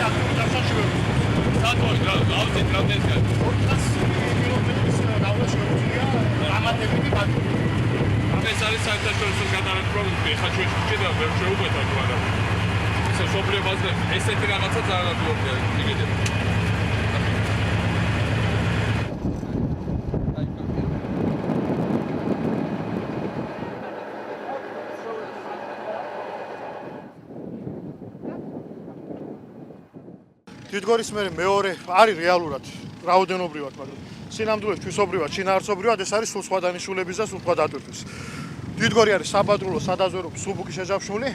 აქტიურ დაშაშებებს. სათვალე გავწით რამდენი კაცი 400 კილომეტრის დავლას შეუძლია ამატებითი გაგება. ეს არის საერთაშორისო გადაარკვევის ხა ჩვენ შეჭედა ვერ შეუყვეთა თუ არა ისე სოფლიობაზე ესეთი რაღაცა ძალიან ადვილია იგივე დიდგორის მეორე არის რეალურად რაოდენობრივად, მაგრამ სინამდვილეში ჩვისობრივად, შინაარსობრივად ეს არის სულ სხვა დანიშნულების და სულ სხვა დატვირთვის. დიდგორი არის საპატრულო სადაზვერვო სუბუქი შეჯავშნული,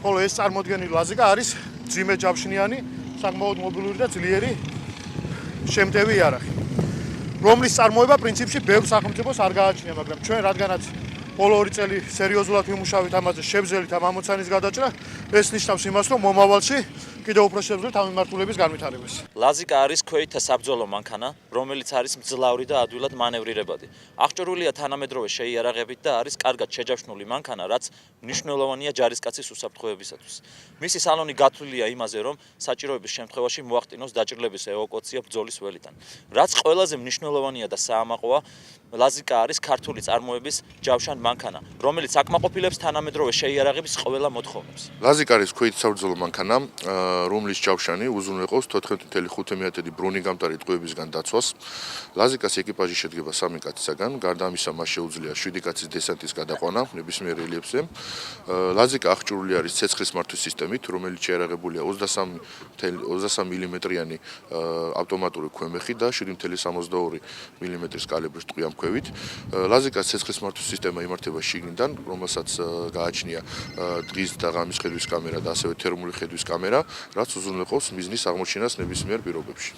ხოლო ეს წარმოდგენილი ლაზიკა არის ძიმე ჯავშნიანი, საკმაოდ მობილური და ძლიერი შემტევი იარაღი, რომლის წარმოება პრინციპში ბევრ სახელმწიფოს არ გააჩნია, მაგრამ ჩვენ რადგანაც ბოლო 2 წელი სერიოზულად ვიმუშავეთ ამაზე შებრძელით ამ ამოცანის გადაჭრა, ეს ნიშნავს იმას, რომ მომავალში კიდევ უფრო შევძლებთ ამ მიმართულების განვითარებას. ლაზიკა არის ქვეითა საბრძოლო მანქანა, რომელიც არის მძლავრი და ადვილად მანევრირებადი. აღჭურვილია თანამედროვე შეიარაღებით და არის კარგად შეჯავშნული მანქანა, რაც მნიშვნელოვანია ჯარისკაცის უსაფრთხოებისათვის. მისი სალონი გათვლილია იმაზე, რომ საჭიროების შემთხვევაში მოახდინოს დაჭრილების ევაკუაცია ბრძოლის ველიდან. რაც ყველაზე მნიშვნელოვანია და საამაყოა, ლაზიკა არის ქართული წარმოების ჯავშან მანქანა, რომელიც აკმაყოფილებს თანამედროვე შეიარაღების ყველა მოთხოვნებს. ლაზიკა არის ქვეითი საბრძოლო მანქანა, რომლის ჯავშანი უზრუნველყოფს 14.5 ბრუნიგამტარი ტყვეებისგან დაცვას. ლაზიკას ეკიპაჟი შედგება 3 კაცისაგან, გარდა ამისა მას შეუძლია 7 კაცის დესანტის გადაყვანა ნებისმიერ რელიეფზე. ლაზიკა აღჭურვილი არის ცეცხლის მართვის სისტემით, რომელიც შეიარაღებულია 23 მმ-იანი ავტომატური ქვემეხი და 7.62 მმ-ის კალიბრის ტყვიამქვევით. ლაზიკას ცეცხლის მართვის სისტემა იმართება შიგნიდან, რომელსაც გააჩნია დღის და ღამის ხედვის კამერა და ასევე თერმული ხედვის კამერა, რაც უზრუნველყოფს მიზნის აღმოჩენას ნებისმიერ პირობებში.